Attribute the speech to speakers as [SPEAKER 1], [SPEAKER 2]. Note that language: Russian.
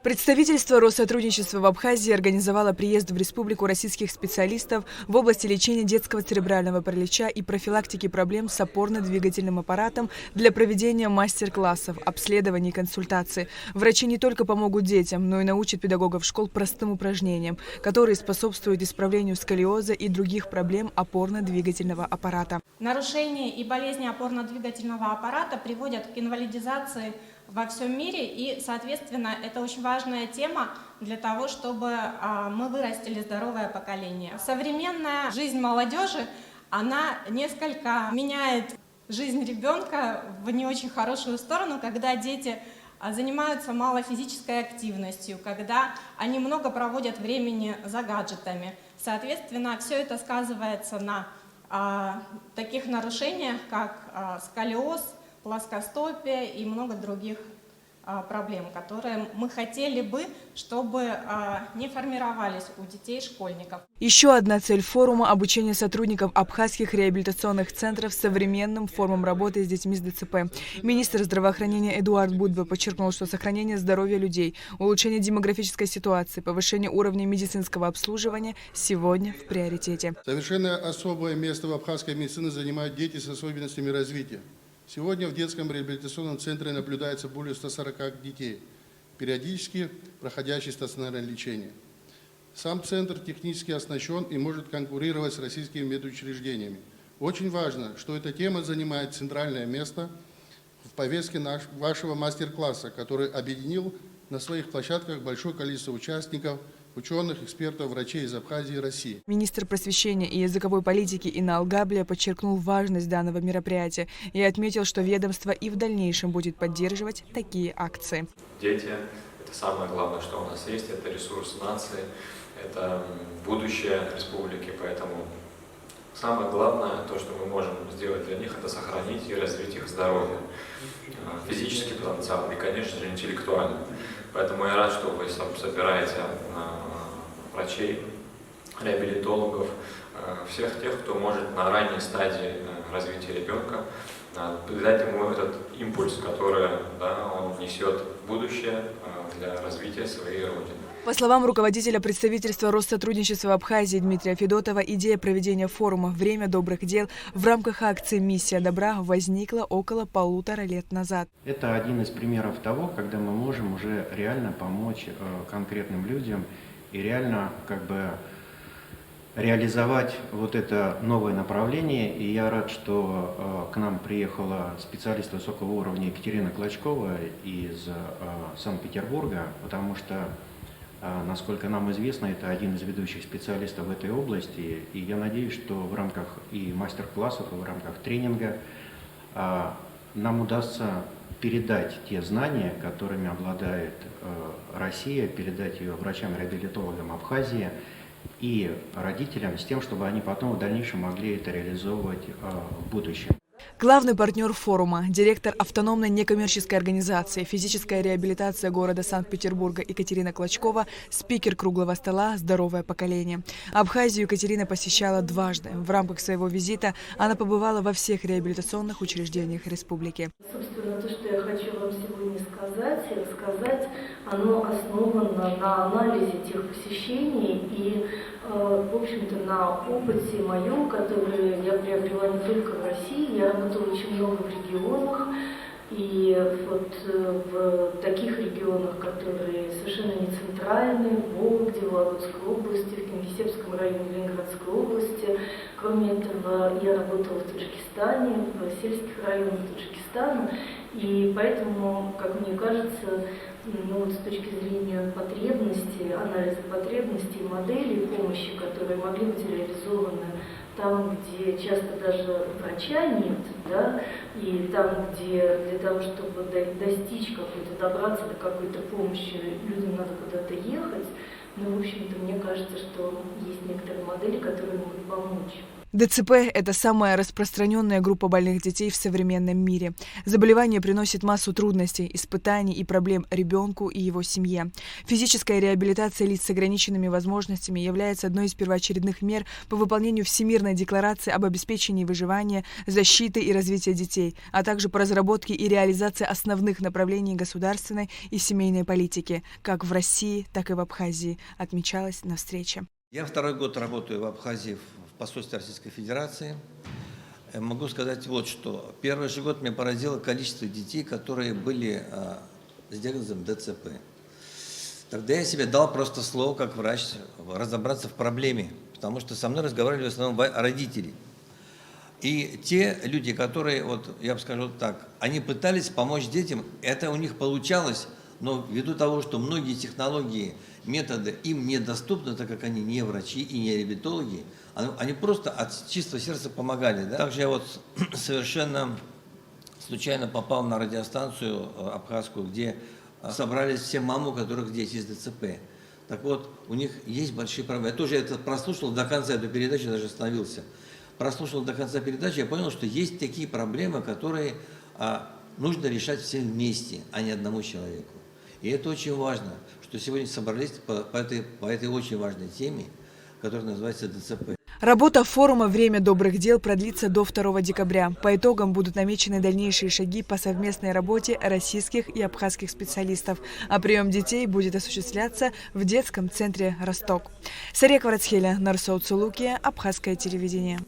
[SPEAKER 1] Представительство Россотрудничества в Абхазии организовало приезд в республику российских специалистов в области лечения детского церебрального паралича и профилактики проблем с опорно-двигательным аппаратом для проведения мастер-классов, обследований и консультаций. Врачи не только помогут детям, но и научат педагогов школ простым упражнениям, которые способствуют исправлению сколиоза и других проблем опорно-двигательного аппарата.
[SPEAKER 2] Нарушения и болезни опорно-двигательного аппарата приводят к инвалидизации во всем мире, и, соответственно, это очень важная тема для того, чтобы мы вырастили здоровое поколение. Современная жизнь молодежи, она несколько меняет жизнь ребенка в не очень хорошую сторону, когда дети занимаются мало физической активностью, когда они много проводят времени за гаджетами. Соответственно, все это сказывается на таких нарушениях, как сколиоз, плоскостопие и много других проблем, которые мы хотели бы, чтобы не формировались у детей-школьников.
[SPEAKER 1] Еще одна цель форума – обучение сотрудников абхазских реабилитационных центров современным формам работы с детьми с ДЦП. Министр здравоохранения Эдуард Будбе подчеркнул, что сохранение здоровья людей, улучшение демографической ситуации, повышение уровня медицинского обслуживания сегодня в приоритете.
[SPEAKER 3] Совершенно особое место в абхазской медицине занимают дети с особенностями развития. Сегодня в детском реабилитационном центре наблюдается более 140 детей, периодически проходящих стационарное лечение. Сам центр технически оснащен и может конкурировать с российскими медучреждениями. Очень важно, что эта тема занимает центральное место в повестке вашего мастер-класса, который объединил на своих площадках большое количество участников, ученых, экспертов, врачей из Абхазии и России.
[SPEAKER 1] Министр просвещения и языковой политики Инал Габлия подчеркнул важность данного мероприятия и отметил, что ведомство и в дальнейшем будет поддерживать такие акции.
[SPEAKER 4] Дети – это самое главное, что у нас есть, это ресурс нации, это будущее республики, поэтому самое главное, то, что мы можем сделать для них, это сохранить и развить их здоровье, физический потенциал и, конечно же, интеллектуальный. Поэтому я рад, что вы собираете врачей, реабилитологов, всех тех, кто может на ранней стадии развития ребенка дать ему этот импульс, который он несет в будущее для развития своей родины.
[SPEAKER 1] По словам руководителя представительства Россотрудничества в Абхазии Дмитрия Федотова, идея проведения форума «Время добрых дел» в рамках акции «Миссия добра» возникла около 1,5 лет назад.
[SPEAKER 5] Это один из примеров того, когда мы можем уже реально помочь конкретным людям и реально реализовать вот это новое направление. И я рад, что к нам приехала специалист высокого уровня Екатерина Клочкова из Санкт-Петербурга, потому что, насколько нам известно, это один из ведущих специалистов в этой области. И я надеюсь, что в рамках и мастер-классов, и в рамках тренинга нам удастся передать те знания, которыми обладает Россия, передать ее врачам-реабилитологам Абхазии и родителям с тем, чтобы они потом в дальнейшем могли это реализовывать в будущем.
[SPEAKER 1] Главный партнер форума, директор автономной некоммерческой организации «Физическая реабилитация города Санкт-Петербурга» Екатерина Клочкова, спикер круглого стола «Здоровое поколение». Абхазию Екатерина посещала дважды. В рамках своего визита она побывала во всех реабилитационных учреждениях республики.
[SPEAKER 6] Собственно, то, что я хочу вам сегодня сказать и рассказать, оно основано на анализе тех посещений и, в общем-то, на опыте моем, который я приобрела не только в России. Я работала очень много в регионах, и вот в таких регионах, которые совершенно не центральные, в Вологде, в Вологодской области, в Кингисеппском районе Ленинградской области. Кроме этого, я работала в Таджикистане, в сельских районах Таджикистана, и поэтому, как мне кажется, с точки зрения потребностей, анализа потребностей, моделей помощи, которые могли быть реализованы там, где часто даже врача нет, и там, где для того, чтобы достичь какой-то, добраться до какой-то помощи, людям надо куда-то ехать, в общем-то, мне кажется, что есть некоторые модели, которые могут помочь.
[SPEAKER 1] ДЦП – это самая распространенная группа больных детей в современном мире. Заболевание приносит массу трудностей, испытаний и проблем ребенку и его семье. Физическая реабилитация лиц с ограниченными возможностями является одной из первоочередных мер по выполнению Всемирной декларации об обеспечении выживания, защиты и развития детей, а также по разработке и реализации основных направлений государственной и семейной политики, как в России, так и в Абхазии, отмечалось на встрече.
[SPEAKER 7] Я второй год работаю в Абхазии в посольстве Российской Федерации. Могу сказать вот что. Первый же год меня поразило количество детей, которые были с диагнозом ДЦП. Тогда я себе дал просто слово, как врач, разобраться в проблеме, потому что со мной разговаривали в основном родители. И те люди, которые, вот я бы скажу так, они пытались помочь детям, это у них получалось, но ввиду того, что многие технологии, методы им недоступны, так как они не врачи и не реабилитологи, они просто от чистого сердца помогали. Да? Также я вот совершенно случайно попал на радиостанцию абхазскую, где собрались все мамы, у которых дети с ДЦП. Так вот, у них есть большие проблемы. Я тоже это прослушал до конца эту передачу, даже остановился. Прослушал до конца передачи, я понял, что есть такие проблемы, которые нужно решать всем вместе, а не одному человеку. И это очень важно, что сегодня собрались по этой очень важной теме, которая называется ДЦП.
[SPEAKER 1] Работа форума «Время добрых дел» продлится до 2 декабря. По итогам будут намечены дальнейшие шаги по совместной работе российских и абхазских специалистов, а прием детей будет осуществляться в детском центре «Росток». Сария Кварацхеля, Нарсоу Цулукия, Абхазское телевидение.